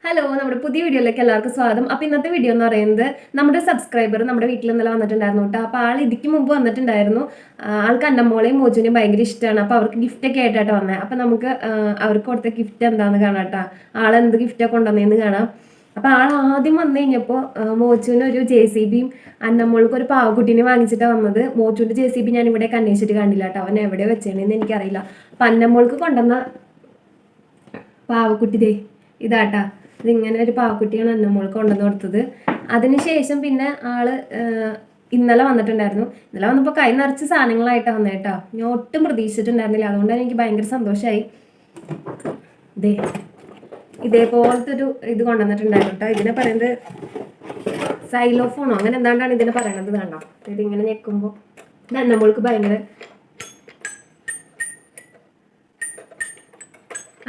Hello, നമ്മുടെ പുതിയ വീഡിയോയിലേക്ക് എല്ലാവർക്കും സ്വാഗതം. അപ്പോൾ ഇന്നത്തെ വീഡിയോ എന്ന് പറയുന്നത് നമ്മുടെ സബ്സ്ക്രൈബർ നമ്മുടെ വീട്ടിൽ ഇന്നലെ വന്നിട്ടുണ്ടായിരുന്നു കേട്ടോ. അപ്പോൾ ആൾ ഇതിക്ക് മുമ്പ് വന്നിട്ടുണ്ടായിരുന്നു. ആൾക്ക് അന്നമ്മോളെയും മോജുവിനെയും ഭയങ്കര ഇഷ്ടമാണ്. അപ്പോൾ അവർക്ക് ഗിഫ്റ്റൊക്കെ ആയിട്ടാണ് വന്നത്. അപ്പോൾ നമുക്ക് അവർക്ക് കൊടുത്ത ഗിഫ്റ്റ് എന്താണെന്ന് കാണാം കേട്ടോ. ആളെന്ത് ഗിഫ്റ്റൊക്കെ കൊണ്ടുവന്നതെന്ന് കാണാം. അപ്പോൾ ആൾ ആദ്യം വന്നു കഴിഞ്ഞപ്പോൾ മോച്ചുവിന് ഒരു JCBയും അന്നമ്മോൾക്ക് ഒരു പാവക്കുട്ടീനെ വാങ്ങിച്ചിട്ടാണ് വന്നത്. മോച്ചുവിൻ്റെ JCB ഞാൻ ഇവിടേക്ക് അന്വേഷിച്ചിട്ട് കണ്ടില്ല കേട്ടോ. അവൻ എവിടെ വെച്ചേണെന്ന് എനിക്കറിയില്ല. അപ്പം അന്നമ്മോൾക്ക് കൊണ്ടുവന്ന പാവക്കുട്ടി ഇതാട്ടാ. ഇതിങ്ങനെ ഒരു പാവക്കുട്ടിയാണ് അന്നമ്മോൾക്ക് കൊണ്ടുവന്ന് കൊടുത്തത്. അതിനുശേഷം പിന്നെ ആള് ഇന്നലെ വന്നിട്ടുണ്ടായിരുന്നു. ഇന്നലെ വന്നപ്പോൾ കൈ നിറച്ച് സാധനങ്ങളായിട്ടാണ് വന്നത് കേട്ടോ. ഞാൻ ഒട്ടും പ്രതീക്ഷിച്ചിട്ടുണ്ടായിരുന്നില്ല. അതുകൊണ്ട് തന്നെ എനിക്ക് ഭയങ്കര സന്തോഷമായി. ഇതേപോലത്തെ ഒരു ഇത് കൊണ്ടുവന്നിട്ടുണ്ടായിരുന്നു കേട്ടോ. ഇതിനെ പറയുന്നത് സൈലോഫോണോ അങ്ങനെ എന്താണ്ടാണ് ഇതിനെ പറയണത് കണ്ടോ. ഇതിങ്ങനെ ഞെക്കുമ്പോൾ ഇത്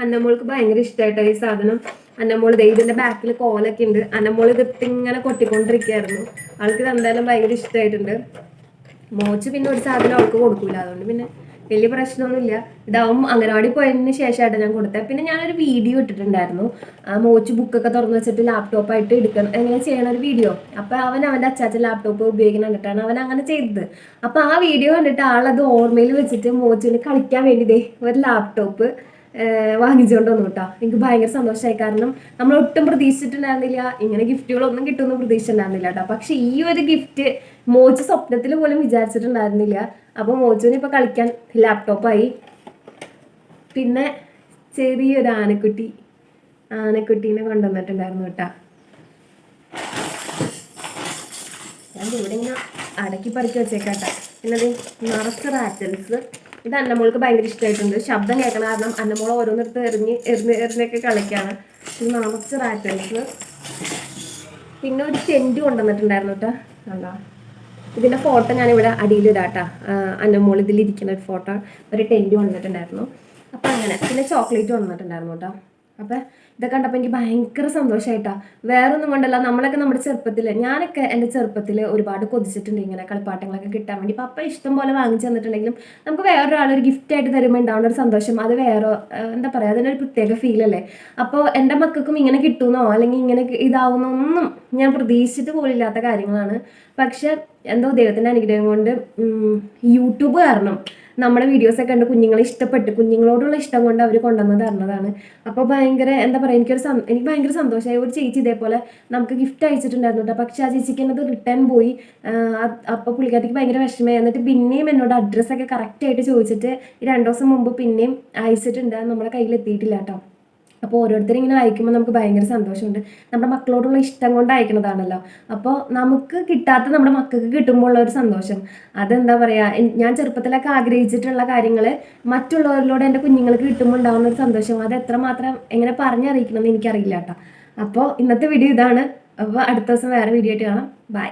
അന്നമ്മോൾക്ക് ഭയങ്കര ഇഷ്ടമായിട്ടോ ഈ സാധനം. അന്നമ്മോൾ ഇതിന്റെ ബാക്കിൽ കോലൊക്കെ ഉണ്ട്. അന്നമ്മോൾ ഇതിട്ട് ഇങ്ങനെ കൊട്ടിക്കൊണ്ടിരിക്കുകയായിരുന്നു. ആൾക്ക് ഇത് എന്തായാലും ഭയങ്കര ഇഷ്ടമായിട്ടുണ്ട്. മോച്ച് പിന്നെ ഒരു സാധനം അവൾക്ക് കൊടുക്കൂല, അതുകൊണ്ട് പിന്നെ വലിയ പ്രശ്നമൊന്നുമില്ല. ഇതാവും അംഗനവാടി പോയതിന് ശേഷമായിട്ട് ഞാൻ കൊടുത്തത്. പിന്നെ ഞാനൊരു വീഡിയോ ഇട്ടിട്ടുണ്ടായിരുന്നു. മോച്ച് ബുക്കൊക്കെ തുറന്നു വെച്ചിട്ട് ലാപ്ടോപ്പായിട്ട് എടുക്കണം എങ്ങനെ ചെയ്യണ ഒരു വീഡിയോ. അപ്പോൾ അവൻ അവൻ്റെ അച്ചാച്ച ലാപ്ടോപ്പ് ഉപയോഗിക്കുന്ന കണ്ടിട്ടാണ് അവൻ അങ്ങനെ ചെയ്തത്. അപ്പോൾ ആ വീഡിയോ കണ്ടിട്ട് ആളത് ഓർമ്മയിൽ വെച്ചിട്ട് മോച്ചിന് കളിക്കാൻ വേണ്ടി ഒരു ലാപ്ടോപ്പ് വാങ്ങിച്ചുകൊണ്ട് വന്നു കേട്ടോ. എനിക്ക് ഭയങ്കര സന്തോഷമായി. കാരണം നമ്മൾ ഒട്ടും പ്രതീക്ഷിച്ചിട്ടുണ്ടായിരുന്നില്ല, ഇങ്ങനെ ഗിഫ്റ്റുകളൊന്നും കിട്ടുമെന്ന് പ്രതീക്ഷിച്ചിട്ടുണ്ടായിരുന്നില്ല കേട്ടോ. പക്ഷെ ഈ ഒരു ഗിഫ്റ്റ് മോച്ച് സ്വപ്നത്തിൽ പോലും വിചാരിച്ചിട്ടുണ്ടായിരുന്നില്ല. അപ്പോൾ മോച്ചുവിന് ഇപ്പോൾ കളിക്കാൻ ലാപ്ടോപ്പായി. പിന്നെ ചെറിയൊരു ആനക്കുട്ടീനെ കൊണ്ടുവന്നിട്ടുണ്ടായിരുന്നു കേട്ടോ. ഞാൻ ഇവിടെ ഇങ്ങനെ അടക്കി പറിക്കി വെച്ചേക്കാട്ടോ. പിന്നെ നിറച്ച് റാറ്റൽസ്. ഇത് അന്നമ്മോൾക്ക് ഭയങ്കര ഇഷ്ടമായിട്ടുണ്ട്. ശബ്ദം കേൾക്കണം, കാരണം അന്നമ്മോൾ ഓരോന്നിടത്ത് എറിഞ്ഞൊക്കെ കളിക്കാണ്. ഇത് നിറച്ച് റാറ്റൽസ്. പിന്നെ ഒരു ടെൻറ്റ് കൊണ്ടുവന്നിട്ടുണ്ടായിരുന്നു കേട്ടോ. കണ്ടോ, ഇതിൻ്റെ ഫോട്ടോ ഞാനിവിടെ അടിയിലിടാട്ടാ. അന്നമ്മോൾ ഇതിലിരിക്കുന്ന ഒരു ഫോട്ടോ, ഒരു ടെൻറ്റ് കൊണ്ടുവന്നിട്ടുണ്ടായിരുന്നു. അപ്പം അങ്ങനെ. പിന്നെ ചോക്ലേറ്റ് കൊണ്ടുവന്നിട്ടുണ്ടായിരുന്നു കേട്ടോ. അപ്പം ഇതൊക്കെ കണ്ടപ്പോൾ എനിക്ക് ഭയങ്കര സന്തോഷമായിട്ടാണ്. വേറൊന്നും കൊണ്ടല്ല, നമ്മളൊക്കെ നമ്മുടെ ചെറുപ്പത്തിൽ, ഞാനൊക്കെ എൻ്റെ ചെറുപ്പത്തിൽ ഒരുപാട് കൊതിച്ചിട്ടുണ്ട് ഇങ്ങനെ കളിപ്പാട്ടങ്ങളൊക്കെ കിട്ടാൻ വേണ്ടി. പപ്പ ഇഷ്ടം പോലെ വാങ്ങിച്ചു തന്നിട്ടുണ്ടെങ്കിലും നമുക്ക് വേറൊരാളൊരു ഗിഫ്റ്റായിട്ട് തരുമ്പോൾ ഉണ്ടാവുന്ന ഒരു സന്തോഷം, അത് വേറെ എന്താ പറയുക, അതിനൊരു പ്രത്യേക ഫീലല്ലേ. അപ്പോൾ എൻ്റെ മക്കൾക്കും ഇങ്ങനെ കിട്ടുമെന്നോ അല്ലെങ്കിൽ ഇങ്ങനെ ഇതാവുന്നൊന്നും ഞാൻ പ്രതീക്ഷിച്ചിട്ട് പോലില്ലാത്ത കാര്യങ്ങളാണ്. പക്ഷെ എന്തോ ദൈവത്തിൻ്റെ അനുഗ്രഹം കൊണ്ട് യൂട്യൂബ് കാരണം നമ്മുടെ വീഡിയോസൊക്കെ കണ്ട് കുഞ്ഞുങ്ങളെ ഇഷ്ടപ്പെട്ട്, കുഞ്ഞുങ്ങളോടുള്ള ഇഷ്ടം കൊണ്ട് അവർ കൊണ്ടുവന്ന് തരുന്നതാണ്. അപ്പോൾ ഭയങ്കര എന്താ പറയുക, എനിക്ക് ഭയങ്കര സന്തോഷമായി. ഒരു ചേച്ചി ഇതേപോലെ നമുക്ക് ഗിഫ്റ്റ് അയച്ചിട്ടുണ്ടായിരുന്നു കേട്ടോ. പക്ഷേ ആ ചേച്ചിക്ക് എന്നത് റിട്ടേൺ പോയി. അപ്പോൾ പുള്ളിക്കാരിക്ക് ഭയങ്കര വിഷമമായി. എന്നിട്ട് പിന്നെയും എന്നോട് അഡ്രസ്സൊക്കെ കറക്റ്റായിട്ട് ചോദിച്ചിട്ട് 2 ദിവസം മുമ്പ് പിന്നെയും അയച്ചിട്ടുണ്ട്. നമ്മുടെ കയ്യിൽ എത്തിയിട്ടില്ല കേട്ടോ. അപ്പോൾ ഓരോരുത്തരും ഇങ്ങനെ അയക്കുമ്പോൾ നമുക്ക് ഭയങ്കര സന്തോഷമുണ്ട്. നമ്മുടെ മക്കളോടുള്ള ഇഷ്ടം കൊണ്ട് അയക്കുന്നതാണല്ലോ. അപ്പോൾ നമുക്ക് കിട്ടാത്ത നമ്മുടെ മക്കൾക്ക് കിട്ടുമ്പോൾ ഉള്ള ഒരു സന്തോഷം, അതെന്താ പറയുക, ഞാൻ ചെറുപ്പത്തിലൊക്കെ ആഗ്രഹിച്ചിട്ടുള്ള കാര്യങ്ങൾ മറ്റുള്ളവരിലൂടെ എൻ്റെ കുഞ്ഞുങ്ങൾക്ക് കിട്ടുമ്പോൾ ഉണ്ടാകുന്ന ഒരു സന്തോഷം, അത് എത്രമാത്രം എങ്ങനെ പറഞ്ഞറിയിക്കണമെന്ന് എനിക്കറിയില്ല കേട്ടോ. അപ്പോൾ ഇന്നത്തെ വീഡിയോ ഇതാണ്. അപ്പോൾ അടുത്ത ദിവസം വേറെ വീഡിയോ ആയിട്ട് കാണാം. ബൈ.